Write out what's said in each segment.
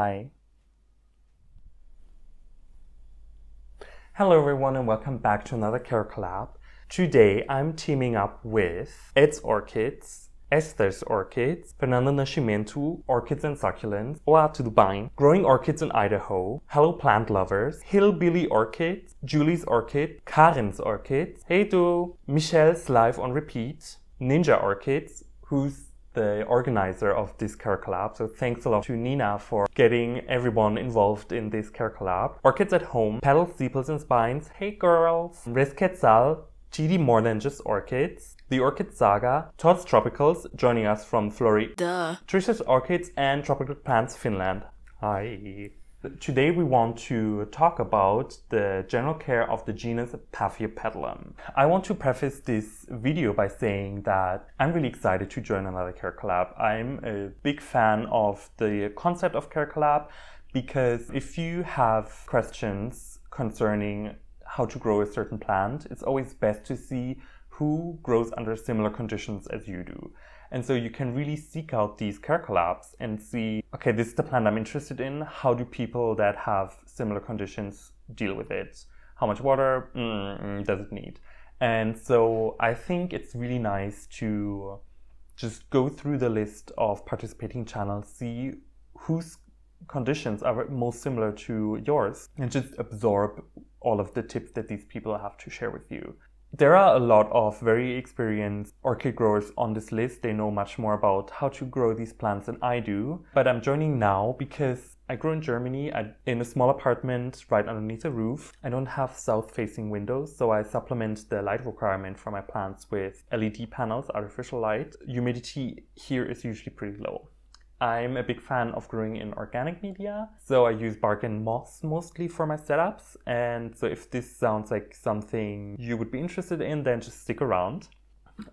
Hi. Hello everyone and welcome back to another CareCollab. Today I'm teaming up with Ed's Orchids, Esther's Orchids, Fernando Nascimento Orchids and Succulents, Olá tudo bem, Growing Orchids in Idaho, Hello Plant Lovers, Hillbilly Orchids, Julie's Orchid, Karen's Orchids, Hey Du, Michelle's Live on Repeat, Ninja Orchids, who's the organizer of this CareCollab, so thanks a lot to Nina for getting everyone involved in this CareCollab. Orchids at Home, Petals, Sepals and Spines, Hey Girls, Riz Quetzal, GD More Than Just Orchids, The Orchid Saga, Todd's Tropicals, joining us from Florida, Trisha's Orchids and Tropical Plants Finland. Hi. Today we want to talk about the general care of the genus Paphiopedilum. I want to preface this video by saying that I'm really excited to join another CareCollab. I'm a big fan of the concept of CareCollab because if you have questions concerning how to grow a certain plant, it's always best to see who grows under similar conditions as you do. And so you can really seek out these CareCollabs and see, okay, this is the plant I'm interested in. How do people that have similar conditions deal with it? How much water does it need? And so I think it's really nice to just go through the list of participating channels, see whose conditions are most similar to yours, and just absorb all of the tips that these people have to share with you. There are a lot of very experienced orchid growers on this list. They know much more about how to grow these plants than I do. But I'm joining now because I grow in Germany in a small apartment right underneath a roof. I don't have south-facing windows, so I supplement the light requirement for my plants with LED panels, artificial light. Humidity here is usually pretty low. I'm a big fan of growing in organic media, so I use bark and moss mostly for my setups. And so if this sounds like something you would be interested in, then just stick around.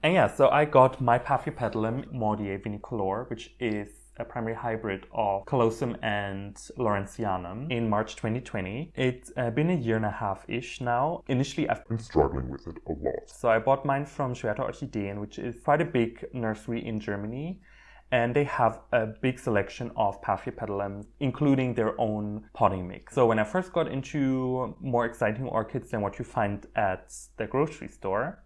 And yeah, so I got my Paphiopedilum Mordier Vinicolor, which is a primary hybrid of Callosum and Lawrenceanum in March 2020. It's been a year and a half-ish now. Initially, I've been struggling with it a lot. So I bought mine from Schwerter Orchideen, which is quite a big nursery in Germany. And they have a big selection of Paphiopedilums, including their own potting mix. So when I first got into more exciting orchids than what you find at the grocery store,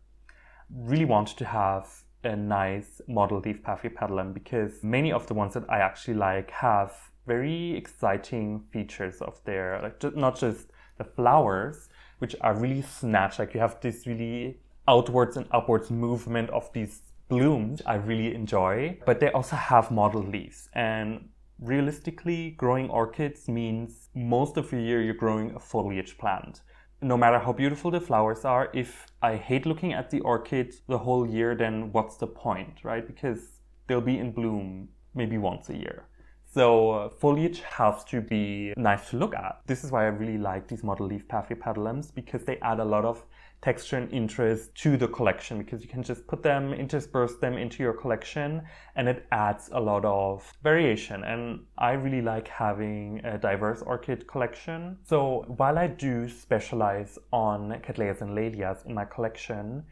really wanted to have a nice model leaf Paphiopedilum because many of the ones that I actually like have very exciting features of their, like not just the flowers, which are really snatched, like you have this really outwards and upwards movement of these blooms I really enjoy, but they also have mottled leaves. And realistically, growing orchids means most of the year you're growing a foliage plant. No matter how beautiful the flowers are, if I hate looking at the orchid the whole year, then what's the point, right? Because they'll be in bloom maybe once a year. So foliage has to be nice to look at. This is why I really like these mottled leaf Paphiopedilums, because they add a lot of texture and interest to the collection, because you can just put them, intersperse them into your collection, and it adds a lot of variation. And I really like having a diverse orchid collection. So while I do specialize on Cattleyas and Lalias in my collection,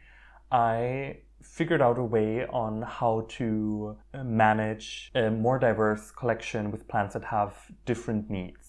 I figured out a way on how to manage a more diverse collection with plants that have different needs.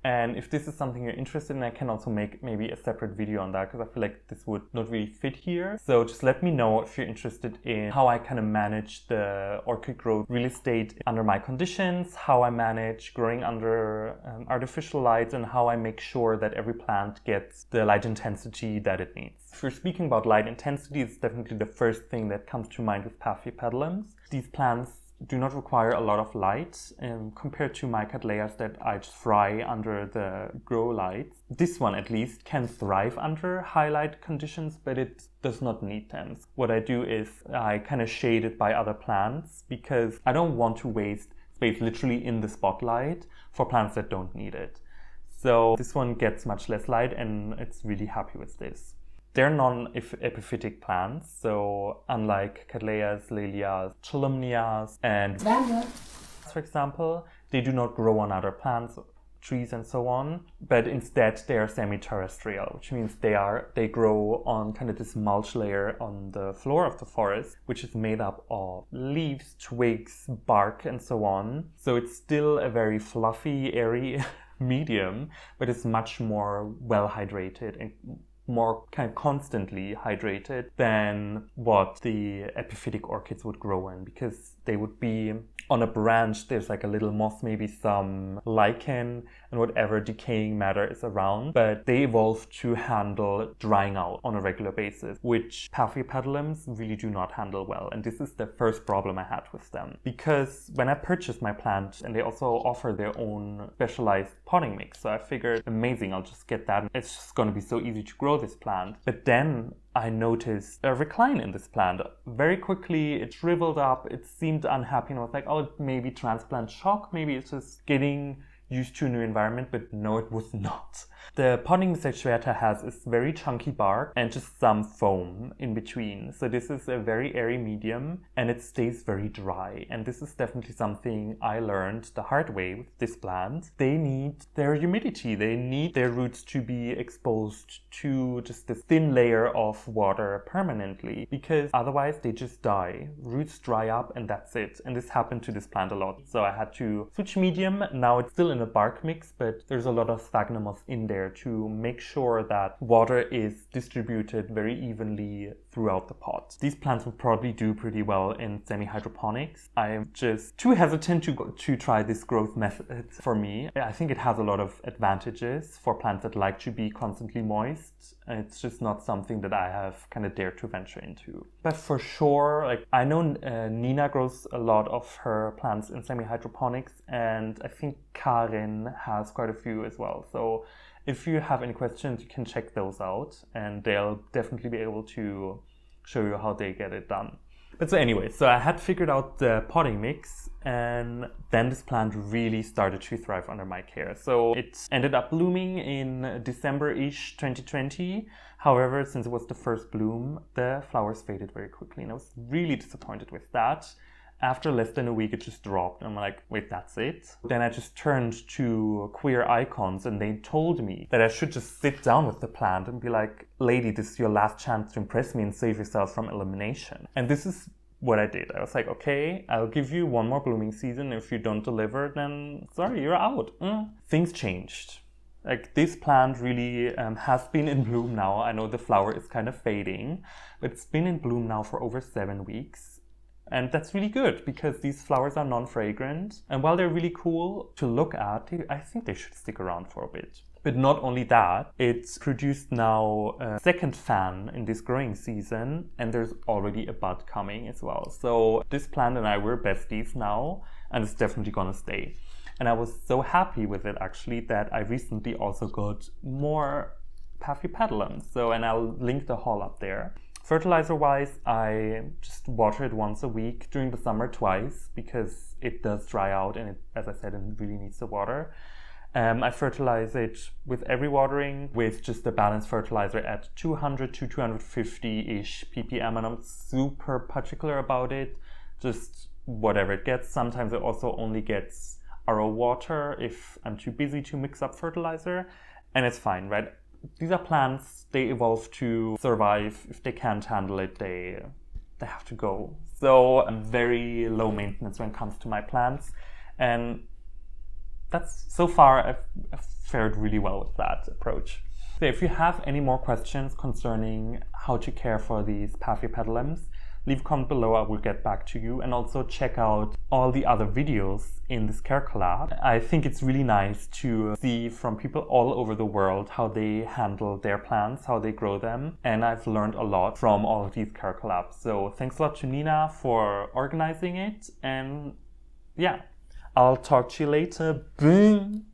And if this is something you're interested in, I can also make maybe a separate video on that because I feel like this would not really fit here. So just let me know if you're interested in how I kind of manage the orchid growth real estate under my conditions, how I manage growing under artificial lights, and how I make sure that every plant gets the light intensity that it needs. If you're speaking about light intensity, it's definitely the first thing that comes to mind with Paphiopedilums. These plants do not require a lot of light compared to my Cattleyas that I just fry under the grow lights. This one at least can thrive under high light conditions, but it does not need them. What I do is I kind of shade it by other plants because I don't want to waste space literally in the spotlight for plants that don't need it. So this one gets much less light and it's really happy with this. They're non-epiphytic plants, so unlike Cattleyas, Lalias, Chelumnias, and for example, they do not grow on other plants trees and so on, but instead they are semi-terrestrial, which means they grow on kind of this mulch layer on the floor of the forest, which is made up of leaves, twigs, bark, and so on. So it's still a very fluffy, airy medium, but it's much more well hydrated and more kind of constantly hydrated than what the epiphytic orchids would grow in, because they would be on a branch, there's like a little moss, maybe some lichen and whatever decaying matter is around, but they evolved to handle drying out on a regular basis, which Paphiopedilums really do not handle well. And this is the first problem I had with them, because when I purchased my plant, and they also offer their own specialized potting mix, so I figured, amazing, I'll just get that. It's just going to be so easy to grow this plant. But then I noticed a recline in this plant. Very quickly, it shriveled up, it seemed unhappy, and I was like, oh, maybe transplant shock, maybe it's just getting used to a new environment, but no, it was not. The potting mix that Shweta has is very chunky bark and just some foam in between. So this is a very airy medium and it stays very dry. And this is definitely something I learned the hard way with this plant. They need their humidity. They need their roots to be exposed to just this thin layer of water permanently, because otherwise they just die. Roots dry up and that's it. And this happened to this plant a lot. So I had to switch medium. Now it's still in a bark mix, but there's a lot of sphagnum moss in there to make sure that water is distributed very evenly throughout the pot. These plants would probably do pretty well in semi-hydroponics. I'm just too hesitant to try this growth method for me. I think it has a lot of advantages for plants that like to be constantly moist. It's just not something that I have kind of dared to venture into. But for sure, like I know Nina grows a lot of her plants in semi-hydroponics, and I think Karin has quite a few as well. So if you have any questions, you can check those out and they'll definitely be able to show you how they get it done. But so anyway, so I had figured out the potting mix, and then this plant really started to thrive under my care. So it ended up blooming in December-ish 2020. However, since it was the first bloom, the flowers faded very quickly, and I was really disappointed with that. After less than a week, it just dropped. I'm like, wait, that's it? Then I just turned to Queer Icons and they told me that I should just sit down with the plant and be like, lady, this is your last chance to impress me and save yourself from elimination. And this is what I did. I was like, okay, I'll give you one more blooming season. If you don't deliver, then sorry, you're out. Things changed. Like this plant really has been in bloom now. I know the flower is kind of fading, but it's been in bloom now for over 7 weeks. And that's really good because these flowers are non-fragrant. And while they're really cool to look at, I think they should stick around for a bit. But not only that, it's produced now a second fan in this growing season, and there's already a bud coming as well. So this plant and I, we're besties now, and it's definitely gonna stay. And I was so happy with it actually that I recently also got more Paphiopedilums. So, and I'll link the haul up there. Fertilizer-wise, I just water it once a week, during the summer twice, because it does dry out and it, as I said, it really needs the water. I fertilize it with every watering with just a balanced fertilizer at 200 to 250-ish ppm, and I'm super particular about it, just whatever it gets. Sometimes it also only gets RO water if I'm too busy to mix up fertilizer, and it's fine, right? These are plants, they evolve to survive. If they can't handle it, they have to go. So I'm very low maintenance when it comes to my plants. And that's, so far, I've fared really well with that approach. So if you have any more questions concerning how to care for these Paphiopedilums, leave a comment below, I will get back to you. And also check out all the other videos in this CareCollab. I think it's really nice to see from people all over the world how they handle their plants, how they grow them. And I've learned a lot from all of these CareCollabs. So thanks a lot to Nina for organizing it. And yeah, I'll talk to you later. Boom!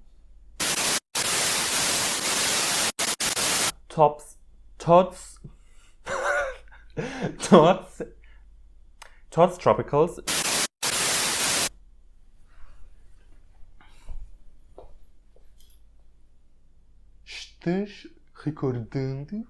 Tots Tropicals. Estás recordando?